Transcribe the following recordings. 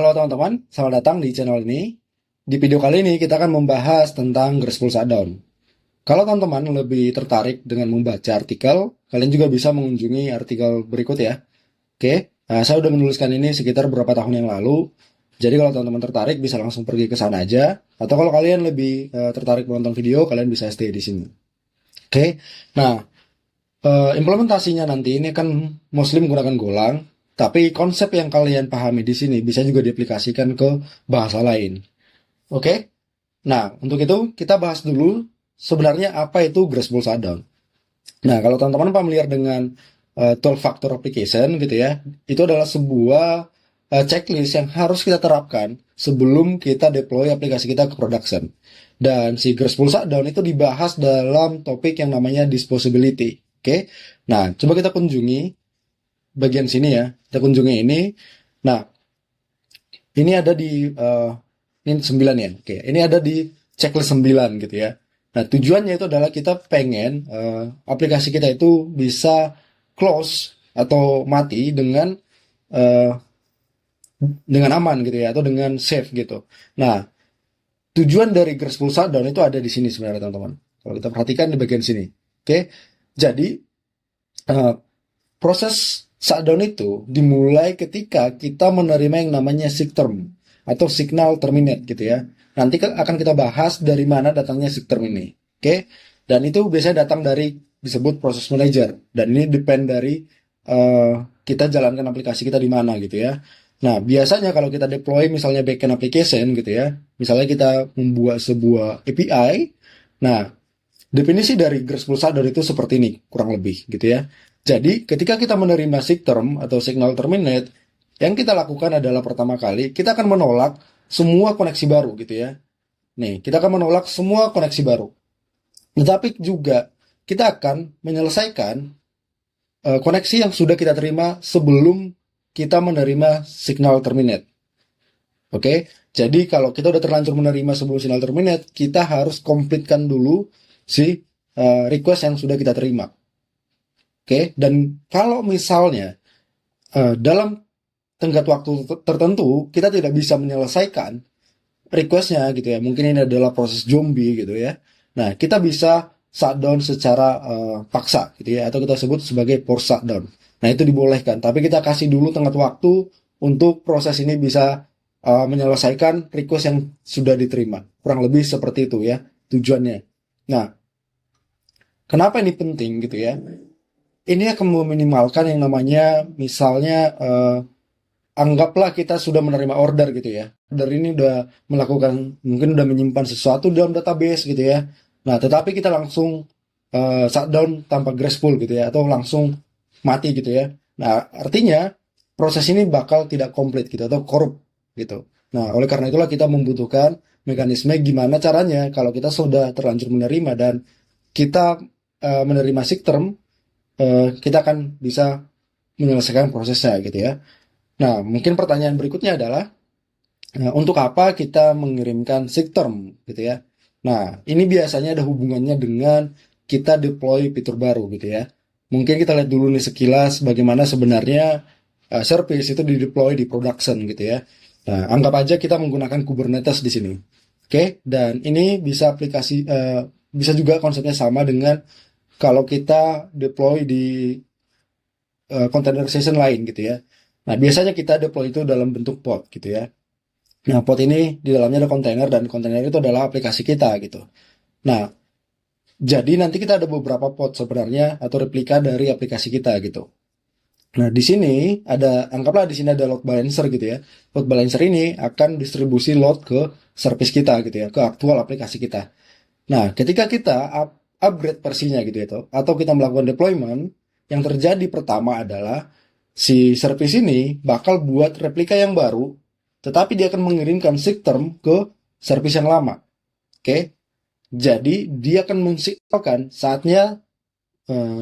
Halo teman-teman, selamat datang di channel ini. Di video kali ini kita akan membahas tentang Graceful Shutdown. Kalau teman-teman lebih tertarik dengan membaca artikel, kalian juga bisa mengunjungi artikel berikut ya. Oke, nah, saya udah menuliskan ini sekitar beberapa tahun yang lalu. Jadi kalau teman-teman tertarik bisa langsung pergi ke sana aja. Atau kalau kalian lebih tertarik menonton video, kalian bisa stay di sini. Oke, nah implementasinya nanti ini kan mostly menggunakan Golang, tapi konsep yang kalian pahami di sini bisa juga diaplikasikan ke bahasa lain. Oke? Nah, untuk itu kita bahas dulu sebenarnya apa itu Graceful Shutdown. Nah, kalau teman-teman familiar dengan 12 factor application gitu ya, itu adalah sebuah checklist yang harus kita terapkan sebelum kita deploy aplikasi kita ke production. Dan si Graceful Shutdown itu dibahas dalam topik yang namanya disposability. Oke? Nah, coba kita kunjungi bagian sini ya. Kita kunjungi ini. Nah, ini ada di ini 9 ya. Oke, ini ada di checklist 9 gitu ya. Nah, tujuannya itu adalah kita pengen aplikasi kita itu bisa close atau mati uh, dengan aman gitu ya, atau dengan safe gitu. Nah, tujuan dari Graceful Shutdown itu ada di sini sebenarnya teman-teman. Kalau kita perhatikan di bagian sini. Oke, jadi uh, proses shutdown itu dimulai ketika kita menerima yang namanya sig term atau signal terminate gitu ya. Nanti akan kita bahas dari mana datangnya sig term ini. Oke? Dan itu biasanya datang dari disebut proses manager, dan ini depend dari kita jalankan aplikasi kita di mana gitu ya. Nah, biasanya kalau kita deploy misalnya backend application gitu ya. Misalnya kita membuat sebuah API. Nah, definisi dari Graceful Shutdown itu seperti ini, kurang lebih gitu ya. Jadi, ketika kita menerima sig term atau signal terminate, yang kita lakukan adalah pertama kali, kita akan menolak semua koneksi baru gitu ya. Nih, kita akan menolak semua koneksi baru. Tetapi juga, kita akan menyelesaikan koneksi yang sudah kita terima sebelum kita menerima signal terminate. Oke, jadi kalau kita udah terlanjur menerima sebelum signal terminate, kita harus komplitkan dulu si request yang sudah kita terima. Oke, dan kalau misalnya dalam tenggat waktu tertentu kita tidak bisa menyelesaikan requestnya gitu ya, mungkin ini adalah proses zombie gitu ya. Nah, kita bisa shutdown secara paksa gitu ya, atau kita sebut sebagai force shutdown. Nah, itu dibolehkan, tapi kita kasih dulu tenggat waktu untuk proses ini bisa menyelesaikan request yang sudah diterima. Kurang lebih seperti itu ya tujuannya. Nah, kenapa ini penting gitu ya? Ini akan meminimalkan yang namanya misalnya anggaplah kita sudah menerima order gitu ya. Order ini udah melakukan, mungkin udah menyimpan sesuatu dalam database gitu ya. Nah, tetapi kita langsung shutdown tanpa graceful gitu ya, atau langsung mati gitu ya. Nah, artinya proses ini bakal tidak komplit gitu, atau korup gitu. Nah, oleh karena itulah kita membutuhkan mekanisme gimana caranya kalau kita sudah terlanjur menerima dan kita menerima sig term, kita akan bisa menyelesaikan prosesnya gitu ya. Nah, mungkin pertanyaan berikutnya adalah, untuk apa kita mengirimkan sig term gitu ya. Nah, ini biasanya ada hubungannya dengan kita deploy fitur baru gitu ya. Mungkin kita lihat dulu nih sekilas bagaimana sebenarnya service itu di-deploy di production gitu ya. Nah, anggap aja kita menggunakan Kubernetes di sini. Oke, dan ini bisa bisa juga konsepnya sama dengan kalau kita deploy di containerization lain gitu ya. Nah, biasanya kita deploy itu dalam bentuk pod gitu ya. Nah, pod ini di dalamnya ada kontainer, dan kontainer itu adalah aplikasi kita gitu. Nah, jadi nanti kita ada beberapa pod sebenarnya atau replika dari aplikasi kita gitu. Nah, di sini anggaplah di sini ada load balancer gitu ya. Load balancer ini akan distribusi load ke service kita gitu ya, ke aktual aplikasi kita. Nah, ketika kita upgrade versinya gitu ya, atau kita melakukan deployment, yang terjadi pertama adalah si service ini bakal buat replika yang baru, tetapi dia akan mengirimkan sig term ke service yang lama. Oke, jadi dia akan mensignalkan saatnya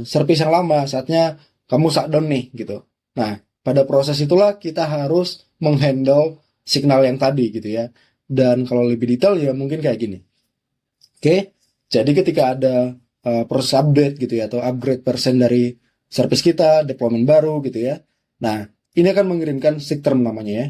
service yang lama, saatnya kamu shutdown nih gitu. Nah, pada proses itulah kita harus menghandle signal yang tadi gitu ya. Dan kalau lebih detail ya mungkin kayak gini. Oke, jadi ketika ada proses update gitu ya, atau upgrade version dari service kita, deployment baru gitu ya. Nah, ini akan mengirimkan sig term namanya ya.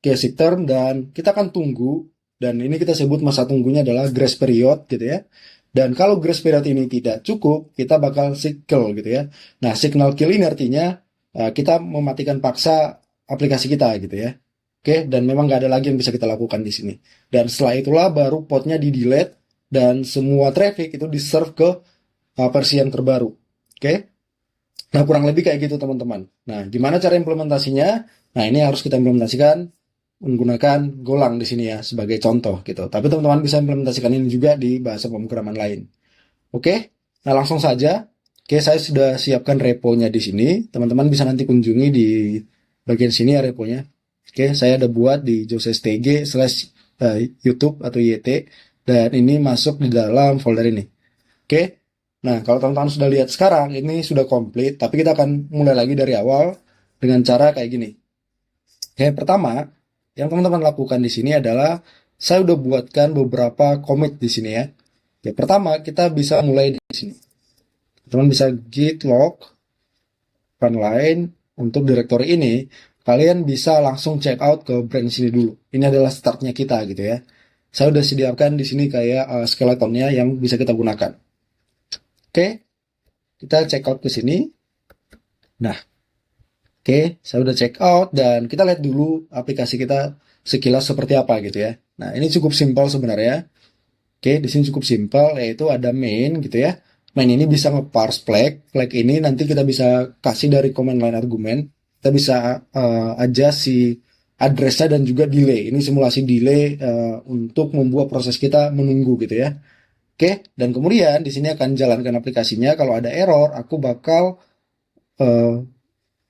Oke, seek term, dan kita akan tunggu, dan ini kita sebut masa tunggunya adalah grace period gitu ya. Dan kalau grace period ini tidak cukup, kita bakal signal gitu ya. Nah, signal kill ini artinya kita mematikan paksa aplikasi kita gitu ya. Oke, dan memang nggak ada lagi yang bisa kita lakukan di sini. Dan setelah itulah baru podnya di delete dan semua traffic itu di serve ke versi yang terbaru. Oke, nah kurang lebih kayak gitu teman-teman. Nah, gimana cara implementasinya? Nah, ini harus kita implementasikan menggunakan Golang di sini ya sebagai contoh gitu. Tapi teman-teman bisa implementasikan ini juga di bahasa pemrograman lain. Oke, nah langsung saja. Oke, saya sudah siapkan repo-nya di sini. Teman-teman bisa nanti kunjungi di bagian sini ya repo-nya. Oke, saya ada buat di josstg/youtube atau yt, dan ini masuk di dalam folder ini. Oke, nah kalau teman-teman sudah lihat sekarang, ini sudah komplit, tapi kita akan mulai lagi dari awal dengan cara kayak gini. Oke, pertama, yang teman-teman lakukan di sini adalah saya udah buatkan beberapa commit di sini ya. Ya, pertama kita bisa mulai di sini. Teman bisa git log frontline untuk directory ini. Kalian bisa langsung check out ke branch ini dulu. Ini adalah startnya kita gitu ya. Saya udah sediakan di sini kayak skeletonnya yang bisa kita gunakan. Oke, kita check out ke sini. Nah, oke, saya udah check out dan kita lihat dulu aplikasi kita sekilas seperti apa gitu ya. Nah, ini cukup simpel sebenarnya. Oke, di sini cukup simpel, yaitu ada main gitu ya. Main ini bisa nge-parse flag. Flag ini nanti kita bisa kasih dari command line argument. Kita bisa adjust si addressnya dan juga delay. Ini simulasi delay untuk membuat proses kita menunggu gitu ya. Oke, dan kemudian di sini akan jalankan aplikasinya. Kalau ada error, aku bakal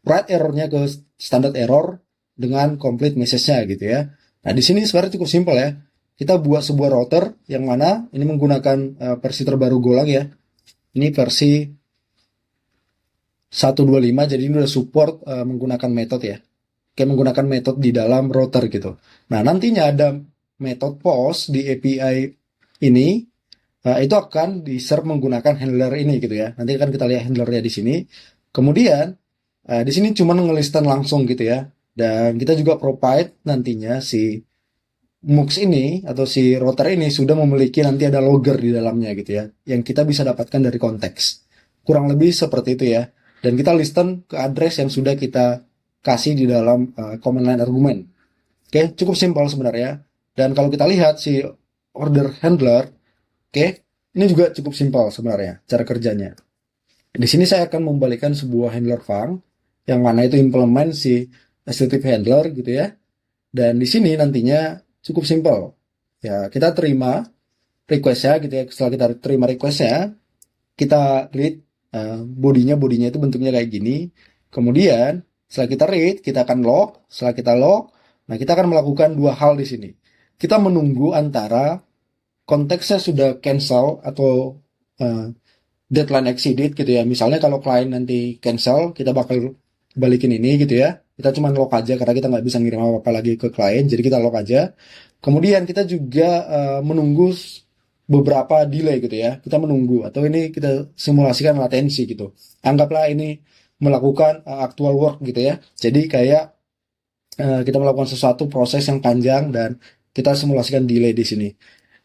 write errornya ke standard error dengan complete message-nya gitu ya. Nah, di sini sebenarnya cukup simpel ya. Kita buat sebuah router yang mana ini menggunakan versi terbaru Golang ya. Ini versi 1.25, jadi ini udah support menggunakan metode ya. Kayak menggunakan metode di dalam router gitu. Nah, nantinya ada metode post di API ini, itu akan di-serve menggunakan handler ini gitu ya. Nanti akan kita lihat handlernya di sini. Kemudian di sini cuma ngelistan langsung gitu ya. Dan kita juga provide nantinya si MUX ini atau si router ini sudah memiliki nanti ada logger di dalamnya gitu ya. Yang kita bisa dapatkan dari konteks. Kurang lebih seperti itu ya. Dan kita listen ke address yang sudah kita kasih di dalam command line argument. Oke, cukup simpel sebenarnya. Dan kalau kita lihat si order handler, oke, ini juga cukup simpel sebenarnya cara kerjanya. Di sini saya akan membalikan sebuah handler func yang mana itu implement si associative handler gitu ya. Dan di sini nantinya cukup simpel. Ya, kita terima request-nya gitu ya. Setelah kita terima request-nya, kita read bodinya itu bentuknya kayak gini. Kemudian setelah kita read, kita akan log. Setelah kita log, nah kita akan melakukan dua hal di sini. Kita menunggu antara konteksnya sudah cancel atau deadline exceeded gitu ya. Misalnya kalau klien nanti cancel, kita bakal balikin ini gitu ya. Kita cuma log aja karena kita nggak bisa ngirim apa-apa lagi ke klien, jadi kita log aja. Kemudian kita juga menunggu beberapa delay gitu ya. Kita menunggu atau ini kita simulasikan latensi gitu. Anggaplah ini melakukan actual work gitu ya. Jadi kayak kita melakukan sesuatu proses yang panjang dan kita simulasikan delay di sini.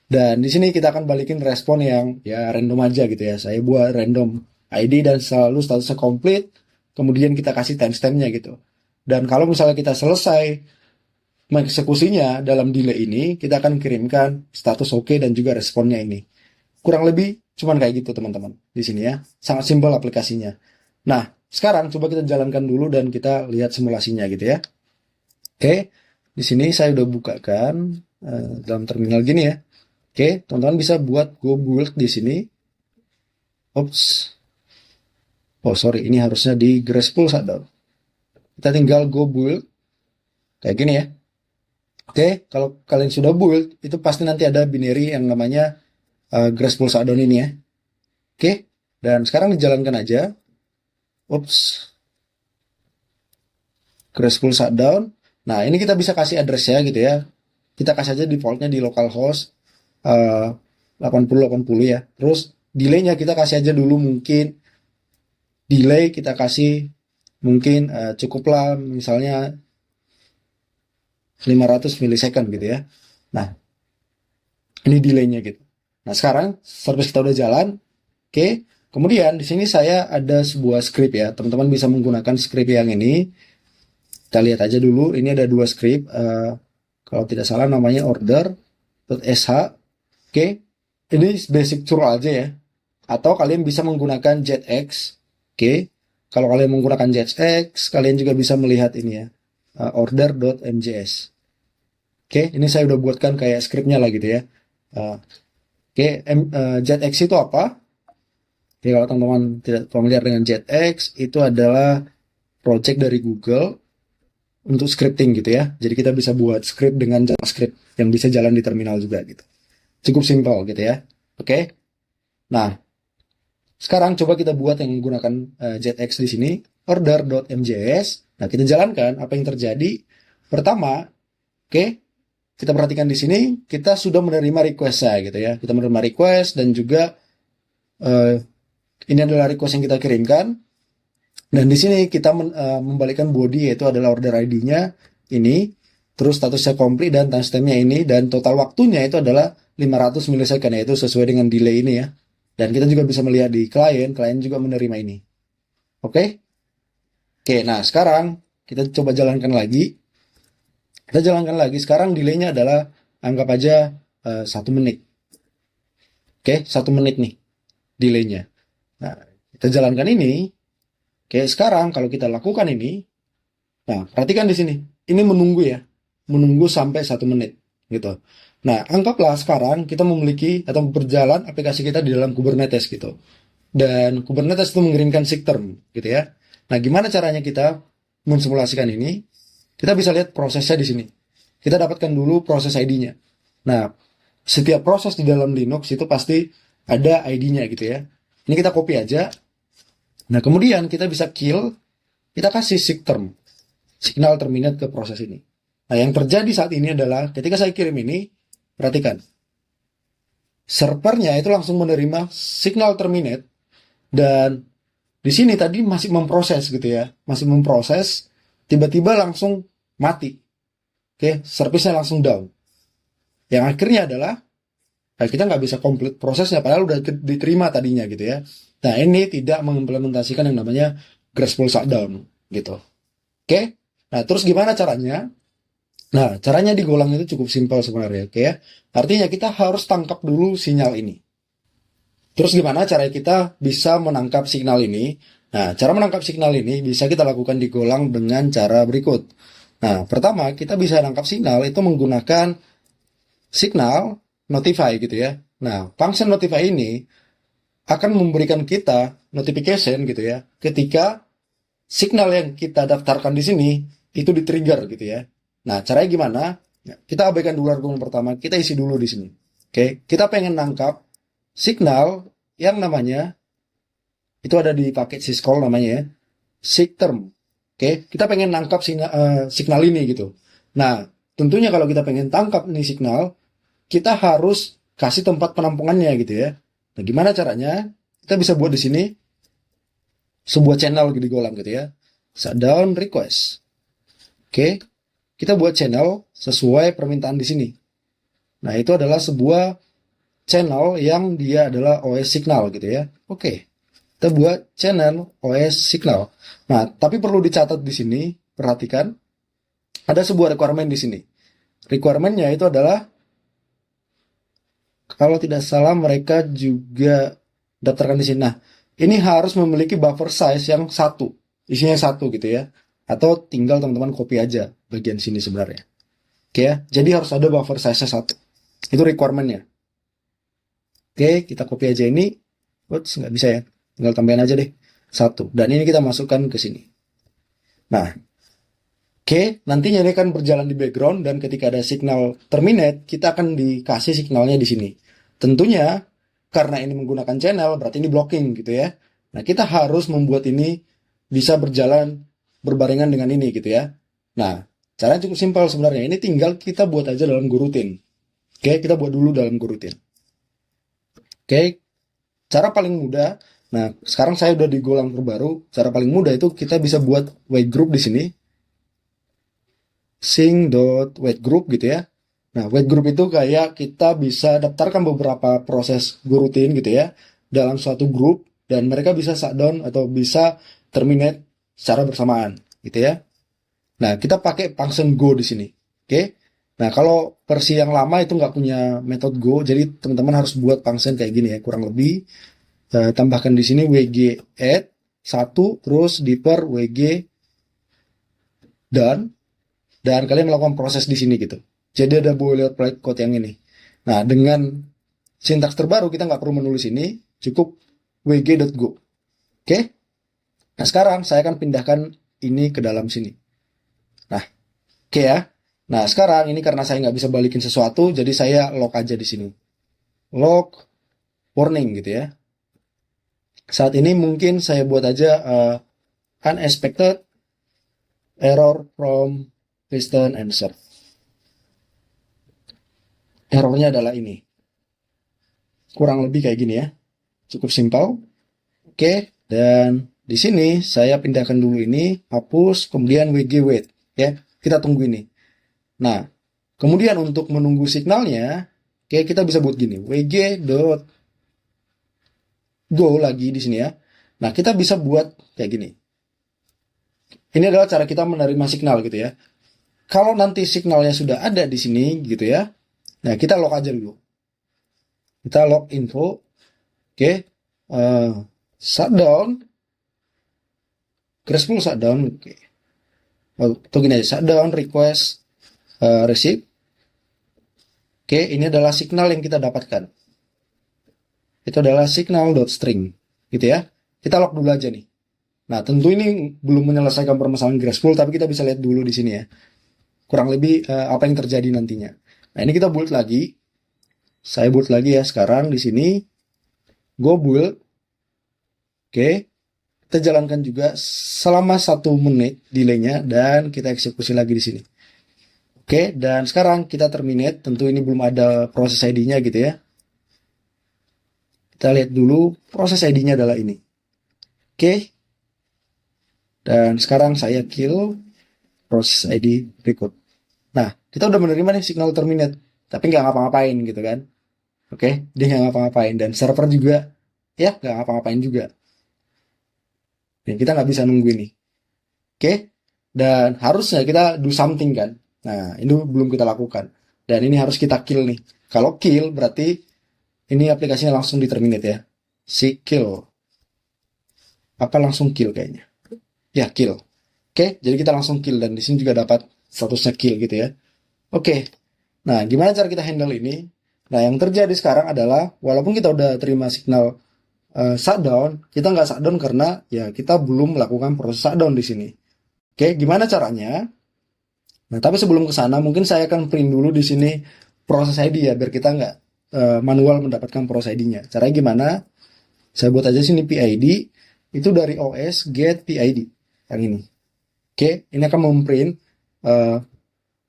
Dan di sini kita akan balikin respon yang ya random aja gitu ya. Saya buat random ID dan selalu statusnya complete. Kemudian kita kasih timestamp-nya gitu. Dan kalau misalnya kita selesai mengeksekusinya dalam delay ini, kita akan kirimkan status oke dan juga responnya ini. Kurang lebih cuman kayak gitu teman-teman di sini ya. Sangat simpel aplikasinya. Nah, sekarang coba kita jalankan dulu dan kita lihat simulasinya gitu ya. Oke, di sini saya udah bukakan dalam terminal gini ya. Oke, teman-teman bisa buat go build di sini. Oops. Oh, sorry, ini harusnya di graceful shutdown. Kita tinggal go build kayak gini ya. Oke, kalau kalian sudah build, itu pasti nanti ada binary yang namanya graceful shutdown ini ya. Oke, dan sekarang dijalankan aja. Oops. Graceful shutdown. Nah, ini kita bisa kasih address-nya gitu ya. Kita kasih aja defaultnya di localhost 8080 ya. Terus delay-nya kita kasih aja dulu mungkin delay kita kasih mungkin cukuplah misalnya 500 milisecond gitu ya. Nah, ini delaynya gitu. Nah, sekarang service kita udah jalan. Oke. Kemudian di sini saya ada sebuah script ya. Teman-teman bisa menggunakan script yang ini. Kita lihat aja dulu. Ini ada dua script. Kalau tidak salah namanya order.sh. Oke. Ini basic tool aja ya. Atau kalian bisa menggunakan JetX. Oke. Kalau kalian menggunakan JetX, kalian juga bisa melihat ini ya. Order.mjs. Oke, ini saya udah buatkan kayak scriptnya lah gitu ya. Oke, JetX itu apa? Oke, kalau teman-teman tidak familiar dengan JetX, itu adalah project dari Google untuk scripting gitu ya. Jadi kita bisa buat script dengan JavaScript yang bisa jalan di terminal juga gitu. Cukup simpel gitu ya. Oke. Nah, sekarang coba kita buat yang menggunakan JetX di sini, order.mjs. Nah, kita jalankan apa yang terjadi. Pertama, oke, kita perhatikan di sini, kita sudah menerima request gitu ya. Kita menerima request dan juga ini adalah request yang kita kirimkan. Dan di sini kita membalikkan body, yaitu adalah order ID-nya ini, terus statusnya complete dan timestamp-nya ini, dan total waktunya itu adalah 500 milisecond, yaitu sesuai dengan delay ini ya. Dan kita juga bisa melihat di klien juga menerima ini. Oke? Oke, nah sekarang kita coba jalankan lagi. Kita jalankan lagi, sekarang delaynya adalah, anggap aja 1 menit. Oke, 1 menit nih delaynya. Nah, kita jalankan ini. Oke, sekarang kalau kita lakukan ini, nah perhatikan di sini, ini menunggu ya, menunggu sampai 1 menit gitu. Nah, anggaplah sekarang kita memiliki atau berjalan aplikasi kita di dalam Kubernetes gitu, dan Kubernetes itu mengirimkan seek term gitu ya. Nah, gimana caranya kita mensimulasikan ini? Kita bisa lihat prosesnya di sini. Kita dapatkan dulu proses ID-nya. Nah, setiap proses di dalam Linux itu pasti ada ID-nya gitu ya. Ini kita copy aja. Nah, kemudian kita bisa kill, kita kasih seek term, signal terminate ke proses ini. Nah, yang terjadi saat ini adalah ketika saya kirim ini, perhatikan, servernya itu langsung menerima signal terminate, dan di sini tadi masih memproses gitu ya, masih memproses, tiba-tiba langsung mati. Oke, service-nya langsung down. Yang akhirnya adalah kita nggak bisa complete prosesnya, padahal udah diterima tadinya gitu ya. Nah, ini tidak mengimplementasikan yang namanya graceful shutdown gitu. Oke, nah terus gimana caranya? Nah, caranya di Golang itu cukup simpel sebenarnya, oke ya. Artinya kita harus tangkap dulu sinyal ini. Terus gimana caranya kita bisa menangkap signal ini? Nah, cara menangkap signal ini bisa kita lakukan di Golang dengan cara berikut. Nah, pertama kita bisa tangkap signal itu menggunakan signal notify gitu ya. Nah, function notify ini akan memberikan kita notification gitu ya, ketika signal yang kita daftarkan di sini itu di-trigger gitu ya. Nah, caranya gimana? Kita abaikan dulu argumen pertama, kita isi dulu di sini. Oke, kita pengen nangkap signal yang namanya itu ada di paket syscall namanya ya, seek term. Oke, kita pengen nangkap signal ini gitu. Nah, tentunya kalau kita pengen tangkap ini signal, kita harus kasih tempat penampungannya gitu ya. Nah, gimana caranya? Kita bisa buat di sini sebuah channel di Golang gitu ya. Shutdown request. Oke, kita buat channel sesuai permintaan di sini. Nah, itu adalah sebuah channel yang dia adalah OS signal gitu ya. Oke, kita buat channel OS signal. Nah, tapi perlu dicatat di sini, perhatikan, ada sebuah requirement di sini. Requirement-nya itu adalah, kalau tidak salah mereka juga daftarkan di sini. Nah, ini harus memiliki buffer size yang satu, isinya satu gitu ya. Atau tinggal teman-teman copy aja bagian sini sebenarnya. Oke ya, jadi harus ada buffer size-nya satu. Itu requirement-nya. Oke, kita copy aja ini. Ups, nggak bisa ya. Tinggal tambahin aja deh. Satu. Dan ini kita masukkan ke sini. Nah, oke, nantinya ini akan berjalan di background, dan ketika ada signal terminate, kita akan dikasih signalnya di sini. Tentunya, karena ini menggunakan channel, berarti ini blocking gitu ya. Nah, kita harus membuat ini bisa berjalan berbarengan dengan ini gitu ya. Nah, caranya cukup simpel sebenarnya. Ini tinggal kita buat aja dalam goroutine. Oke, kita buat dulu dalam goroutine. Oke, cara paling mudah. Nah, sekarang saya udah di Golang terbaru. Cara paling mudah itu kita bisa buat wait group di sini. sync.waitGroup gitu ya. Nah, waitGroup itu kayak kita bisa daftarkan beberapa proses goroutine gitu ya dalam suatu grup dan mereka bisa shutdown atau bisa terminate secara bersamaan gitu ya. Nah, kita pakai function go di sini. Oke. Nah, kalau versi yang lama itu nggak punya metode go, jadi teman-teman harus buat function kayak gini ya, kurang lebih. Tambahkan di sini wg add 1, terus diper wg done, dan kalian melakukan proses di sini gitu. Jadi ada boilerplate code yang ini. Nah, dengan sintaks terbaru kita nggak perlu menulis ini, cukup wg.go. Oke? Nah, sekarang saya akan pindahkan ini ke dalam sini. Nah, oke ya. Nah, sekarang ini karena saya nggak bisa balikin sesuatu, jadi saya log aja di sini. Log warning gitu ya. Saat ini mungkin saya buat aja unexpected error from listen and serve. Errornya adalah ini. Kurang lebih kayak gini ya. Cukup simpel. Oke, dan di sini saya pindahkan dulu ini, hapus, kemudian wg wait ya. Kita tunggu ini. Nah, kemudian untuk menunggu signalnya, oke, kita bisa buat gini, wg.go lagi di sini ya. Nah, kita bisa buat kayak gini. Ini adalah cara kita menerima signal gitu ya. Kalau nanti signalnya sudah ada di sini gitu ya, nah kita log aja dulu. Kita log info, oke, shutdown, graceful shutdown, oke. Atau gini aja, shutdown request receive. Oke, ini adalah signal yang kita dapatkan. Itu adalah signal.string, gitu ya. Kita log dulu aja nih. Nah, tentu ini belum menyelesaikan permasalahan graceful, tapi kita bisa lihat dulu di sini ya. Kurang lebih apa yang terjadi nantinya. Nah, ini kita build lagi. Saya build lagi ya sekarang di sini. Go build. Oke. Kita jalankan juga selama 1 menit delaynya dan kita eksekusi lagi di sini. Oke, dan sekarang kita terminate. Tentu ini belum ada proses ID-nya gitu ya. Kita lihat dulu proses ID-nya adalah ini. Oke. Dan sekarang saya kill proses ID berikut. Nah, kita udah menerima nih signal terminate, tapi nggak ngapa-ngapain gitu kan. Oke, dia nggak ngapa-ngapain. Dan server juga, ya nggak ngapa-ngapain juga. Dan kita nggak bisa nunggu ini. Oke, dan harusnya kita do something kan. Nah, ini belum kita lakukan. Dan ini harus kita kill nih. Kalau kill berarti ini aplikasinya langsung di terminate ya. Si kill. Apa langsung kill kayaknya. Ya, kill. Oke, jadi kita langsung kill dan di sini juga dapat statusnya kill gitu ya. Oke. Nah, gimana cara kita handle ini? Nah, yang terjadi sekarang adalah walaupun kita udah terima signal shutdown, kita nggak shutdown karena ya kita belum melakukan proses shutdown di sini. Oke, gimana caranya? Nah, tapi sebelum ke sana mungkin saya akan print dulu di sini proses ID ya biar kita nggak manual mendapatkan proses ID-nya. Caranya gimana? Saya buat aja sini PID itu dari OS get PID. Yang ini. Oke, ini akan memprint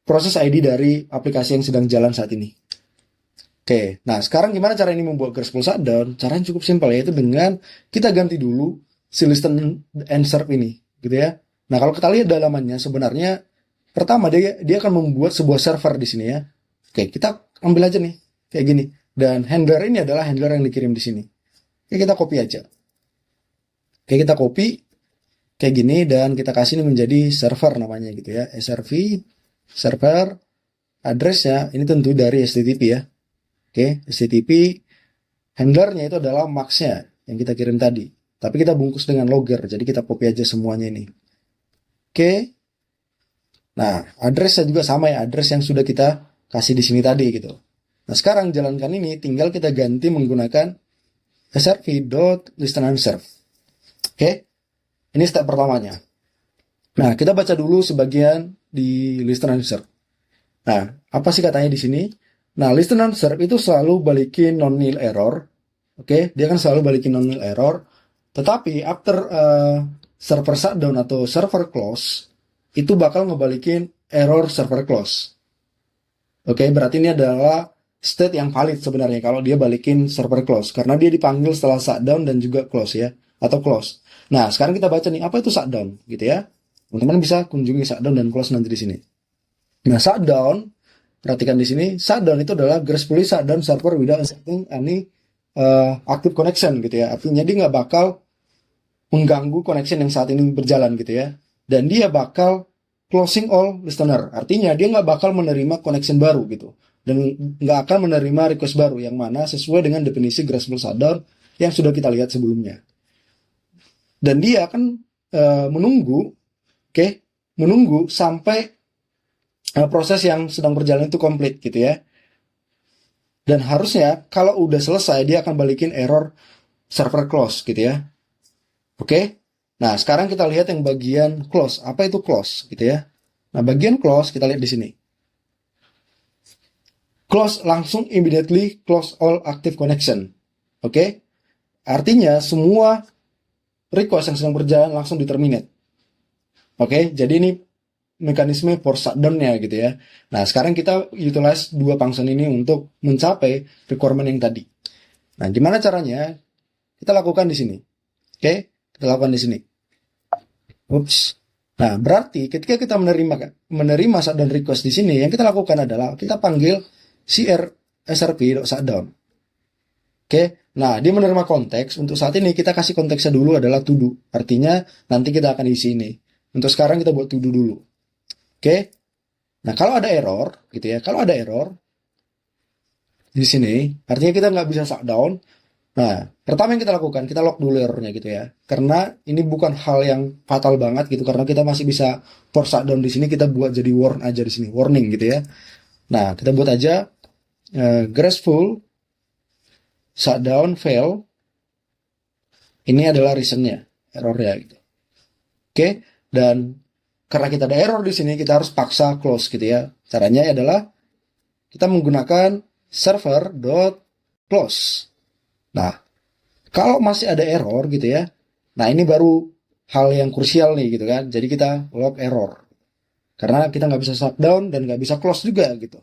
proses ID dari aplikasi yang sedang jalan saat ini. Oke, nah sekarang gimana cara ini membuat graceful shutdown? Caranya cukup simpel, yaitu dengan kita ganti dulu si listen and serve ini, gitu ya. Nah kalau kita lihat dalamannya, sebenarnya pertama dia akan membuat sebuah server di sini ya. Oke, kita ambil aja nih, kayak gini. Dan handler ini adalah handler yang dikirim di sini. Oke, kita copy aja. Oke, kita copy kayak gini dan kita kasih ini menjadi server namanya gitu ya. SRV server addressnya ini tentu dari HTTP ya. Oke, HTTP handlernya itu adalah max-nya yang kita kirim tadi. Tapi kita bungkus dengan logger, jadi kita copy aja semuanya ini. Oke. Nah, addressnya juga sama ya, address yang sudah kita kasih di sini tadi gitu. Nah, sekarang jalankan ini tinggal kita ganti menggunakan srv.listenAnswer. Oke. Ini step pertamanya. Nah, kita baca dulu sebagian di listen and serve. Nah, apa sih katanya di sini? Nah, listen and serve itu selalu balikin non-nil error. Oke, dia kan selalu balikin non-nil error. Tetapi after server shutdown atau server close, itu bakal ngebalikin error server close. Oke, berarti ini adalah state yang valid sebenarnya kalau dia balikin server close. Karena dia dipanggil setelah shutdown dan juga close ya. Atau close. Nah, sekarang kita baca nih, apa itu shutdown gitu ya. Teman-teman bisa kunjungi shutdown dan close nanti di sini. Nah, shutdown, perhatikan di sini, shutdown itu adalah gracefully shutdown server without inserting any active connection gitu ya. Artinya dia nggak bakal mengganggu connection yang saat ini berjalan gitu ya. Dan dia bakal closing all listener. Artinya dia nggak bakal menerima connection baru gitu. Dan nggak akan menerima request baru yang mana sesuai dengan definisi graceful shutdown yang sudah kita lihat sebelumnya. Dan dia akan menunggu, oke, menunggu sampai proses yang sedang berjalan itu komplit gitu ya. Dan harusnya kalau udah selesai dia akan balikin error server close gitu ya. Oke. Nah, sekarang kita lihat yang bagian close. Apa itu close gitu ya? Nah, bagian close kita lihat di sini. Close langsung immediately close all active connection. Oke. Artinya semua request yang sedang berjalan langsung diterminate. Oke, jadi ini mekanisme for shutdown-nya gitu ya. Nah, sekarang kita utilize dua function ini untuk mencapai requirement yang tadi. Nah, gimana caranya? Kita lakukan di sini. Oke, kita lakukan di sini. Ups. Nah, berarti ketika kita menerima shutdown request di sini, yang kita lakukan adalah kita panggil srp.shutdown. Oke, nah dia menerima konteks. Untuk saat ini kita kasih konteksnya dulu adalah to do. Artinya nanti kita akan isi ini. Untuk sekarang kita buat to do dulu. Oke. Nah, kalau ada error gitu ya, kalau ada error di sini, artinya kita nggak bisa shutdown. Nah, pertama yang kita lakukan, kita lock dulu errornya gitu ya. Karena ini bukan hal yang fatal banget gitu, karena kita masih bisa force shutdown di sini, kita buat jadi warn aja di sini, warning gitu ya. Nah, kita buat aja graceful shutdown fail. Ini adalah reasonnya, errornya gitu. Oke, dan karena kita ada error di sini, kita harus paksa close gitu ya. Caranya adalah kita menggunakan server.close. Nah, kalau masih ada error gitu ya, nah ini baru hal yang krusial nih gitu kan. Jadi kita log error. Karena kita nggak bisa shutdown dan nggak bisa close juga gitu.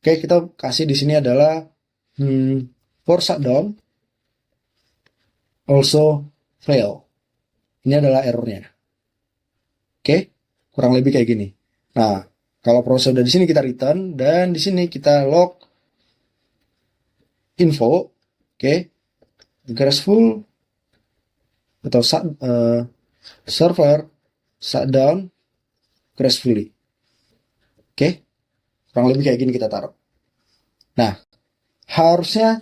Oke, kita kasih di sini adalah for shutdown also fail. Ini adalah errornya. Oke, kurang lebih kayak gini. Nah, kalau proses udah di sini kita return dan di sini kita log info, oke, graceful atau server shutdown gracefully. Oke, kurang lebih kayak gini kita taruh. Nah, harusnya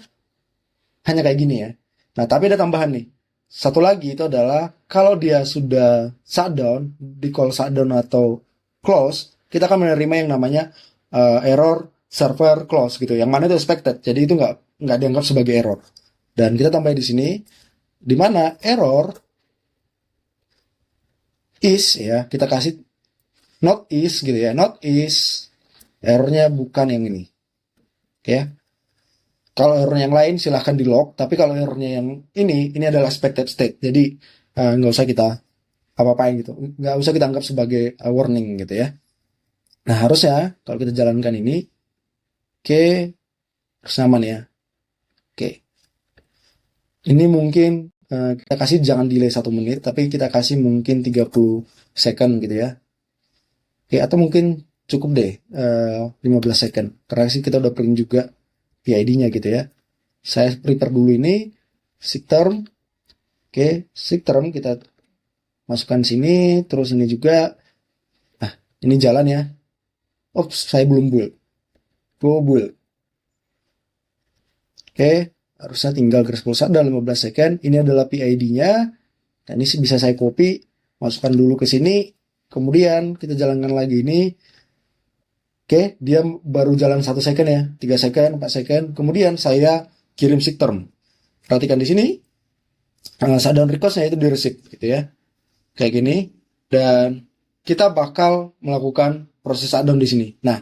hanya kayak gini ya. Nah, tapi ada tambahan nih. Satu lagi itu adalah kalau dia sudah shutdown, di call shutdown atau close, kita akan menerima yang namanya error server close gitu. Yang mana itu expected. Jadi itu nggak dianggap sebagai error. Dan kita tambahin di sini, di mana error is ya, kita kasih not is gitu ya. Not is, errornya bukan yang ini. Oke ya. Kalau error yang lain silahkan di log, tapi kalau errornya yang ini adalah expected state. Jadi nggak usah kita apa-apain gitu. Nggak usah kita anggap sebagai warning gitu ya. Nah, harusnya kalau kita jalankan ini, oke, harus aman ya. Oke. Ini mungkin kita kasih jangan delay 1 menit, tapi kita kasih mungkin 30 second gitu ya. Oke, atau mungkin cukup deh 15 second. Karena sih kita udah print juga PID-nya gitu ya. Saya prepare dulu ini seek term. Oke, seek term kita masukkan sini, terus ini juga. Nah, ini jalan ya. Oh, saya belum build. Build. Oke, harusnya tinggal graceful shutdown 15 second. Ini adalah PID-nya. Dan ini bisa saya copy, masukkan dulu ke sini. Kemudian kita jalankan lagi ini. Oke, dia baru jalan 1 second ya, 3 second, 4 second. Kemudian saya kirim seek term. Perhatikan di sini, shutdown request-nya itu di receive gitu ya. Kayak gini. Dan kita bakal melakukan proses shutdown di sini. Nah,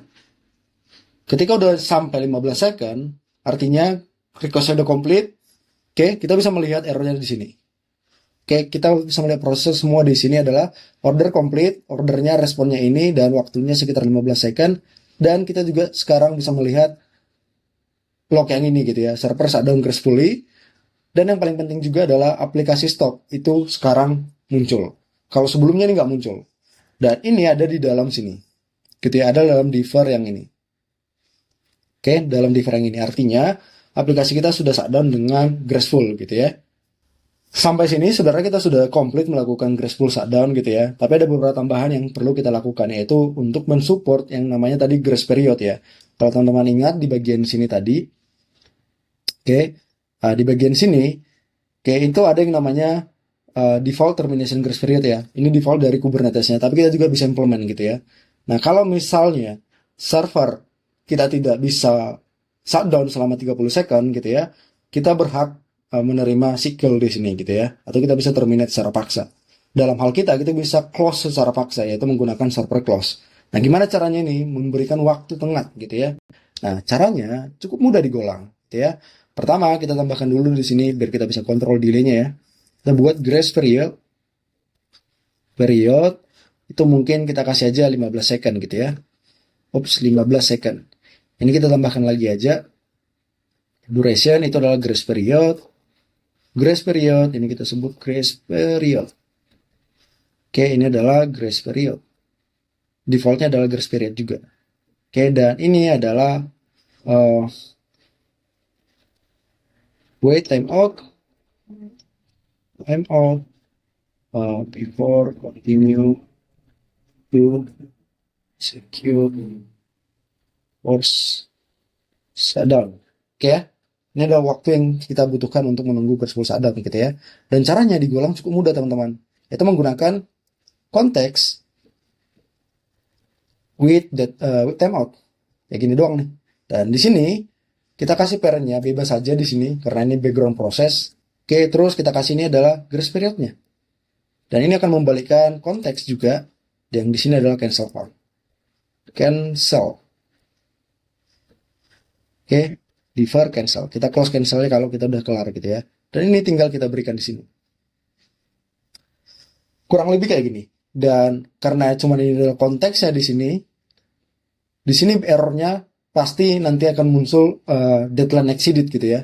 ketika udah sampai 15 second, artinya request-nya udah complete. Oke, kita bisa melihat errornya di sini. Oke, kita bisa melihat proses semua di sini adalah order complete, ordernya responnya ini, dan waktunya sekitar 15 second. Dan kita juga sekarang bisa melihat log yang ini gitu ya, server shutdown gracefully. Dan yang paling penting juga adalah aplikasi stop, itu sekarang muncul. Kalau sebelumnya ini nggak muncul. Dan ini ada di dalam sini. gitu ya, ada dalam diver yang ini. Oke, dalam diver yang ini artinya aplikasi kita sudah shutdown dengan Graceful gitu ya. Sampai sini sebenarnya kita sudah komplit melakukan Graceful shutdown gitu ya. Tapi ada beberapa tambahan yang perlu kita lakukan, yaitu untuk mensupport yang namanya tadi grace period ya. Kalau teman-teman ingat di bagian sini tadi, oke, di bagian sini, oke, itu ada yang namanya default termination grace period ya. Ini default dari Kubernetes-nya, tapi kita juga bisa implement gitu ya. Nah, kalau misalnya server kita tidak bisa shutdown selama 30 second gitu ya, kita berhak menerima SQL di sini gitu ya, atau kita bisa terminate secara paksa. Dalam hal kita bisa close secara paksa, yaitu menggunakan server close. Nah, gimana caranya ini? Memberikan waktu tengah gitu ya. Nah, caranya cukup mudah digolang gitu ya. Pertama, kita tambahkan dulu di sini biar kita bisa kontrol delay-nya ya. Kita buat grace period itu mungkin kita kasih aja 15 second gitu ya. 15 second. Ini kita tambahkan lagi aja. Duration itu adalah grace period. Grace period, ini kita sebut grace period. Oke, ini adalah grace period. Defaultnya adalah grace period juga. Oke, dan ini adalah wait timeout. Timeout before continue to secure force shutdown. Oke ya. Ini adalah waktu yang kita butuhkan untuk menunggu Graceful shutdown gitu ya. Dan caranya digolang cukup mudah teman-teman. Itu menggunakan konteks with timeout. Kayak gini doang nih. Dan di sini kita kasih parentnya bebas saja di sini karena ini background proses. Oke, terus kita kasih ini adalah grace periodnya. Dan ini akan membalikkan konteks juga. Yang di sini adalah cancel part. Cancel. Oke, defer cancel. Kita close cancelnya kalau kita udah kelar gitu ya. Dan ini tinggal kita berikan di sini. Kurang lebih kayak gini. Dan karena cuma ini adalah konteksnya di sini errornya pasti nanti akan muncul deadline exceeded gitu ya.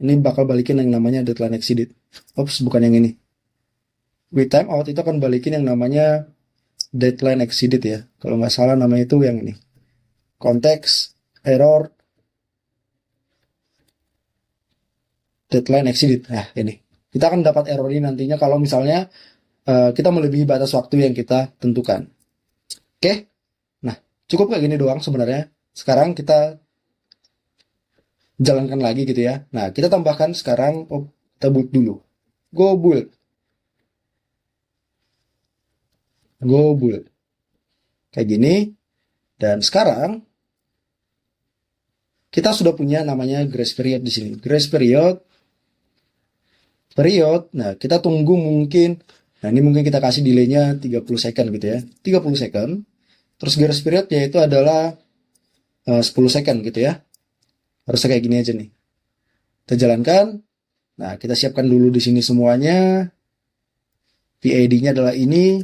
Ini bakal balikin yang namanya deadline exceeded. Oops, bukan yang ini. With timeout itu akan balikin yang namanya deadline exceeded ya. Kalau nggak salah namanya itu yang ini. Konteks error deadline exceeded. Nah, ini. Kita akan dapat error ini nantinya kalau misalnya kita melebihi batas waktu yang kita tentukan. Oke? Nah, cukup kayak gini doang sebenarnya. Sekarang kita jalankan lagi gitu ya. Nah, kita tambahkan sekarang, kita build dulu. Go build. Kayak gini. Dan sekarang kita sudah punya namanya grace period di sini. Grace period. Nah, kita tunggu mungkin. Nah, ini mungkin kita kasih delay-nya 30 second gitu ya. 30 second. Terus grace period yaitu adalah 10 second gitu ya. Harusnya kayak gini aja nih. Kita jalankan. Nah, kita siapkan dulu di sini semuanya. PID-nya adalah ini.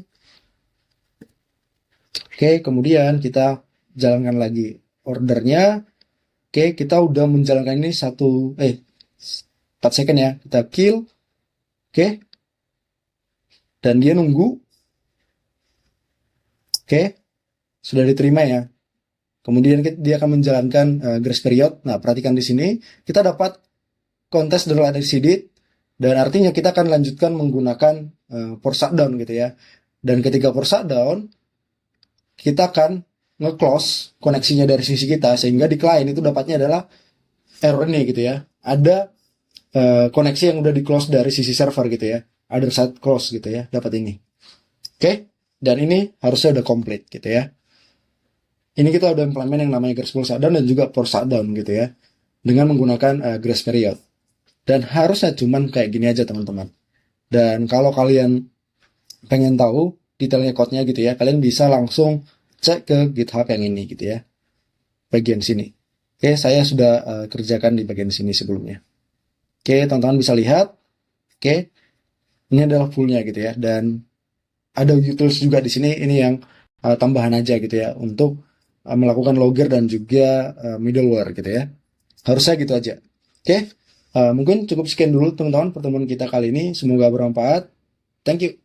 Oke, kemudian kita jalankan lagi ordernya. Oke, kita udah menjalankan ini 4 second ya. Kita kill. Oke. Dan dia nunggu. Oke. Sudah diterima ya. Kemudian dia akan menjalankan grace period. Nah, perhatikan di sini. Kita dapat kontes deadline exceeded. Dan artinya kita akan lanjutkan menggunakan force shutdown gitu ya. Dan ketika force shutdown, kita akan nge-close koneksinya dari sisi kita. Sehingga di client itu dapatnya adalah error ini gitu ya. Ada koneksi yang udah di-close dari sisi server gitu ya. Other side close gitu ya. Dapat ini. Oke. Dan ini harusnya udah komplit gitu ya. Ini kita udah implement yang namanya Graceful shutdown dan juga force shutdown gitu ya. Dengan menggunakan grace period. Dan harusnya cuman kayak gini aja teman-teman. Dan kalau kalian pengen tahu detailnya code-nya gitu ya, kalian bisa langsung cek ke GitHub yang ini gitu ya. Bagian sini. Oke, saya sudah kerjakan di bagian sini sebelumnya. Oke, teman-teman bisa lihat. Oke. Ini adalah full-nya gitu ya. Dan ada utils juga di sini. Ini yang tambahan aja gitu ya. Untuk melakukan logger dan juga middleware gitu ya. Harusnya gitu aja. Oke. Mungkin cukup sekian dulu teman-teman pertemuan kita kali ini. Semoga bermanfaat. Thank you.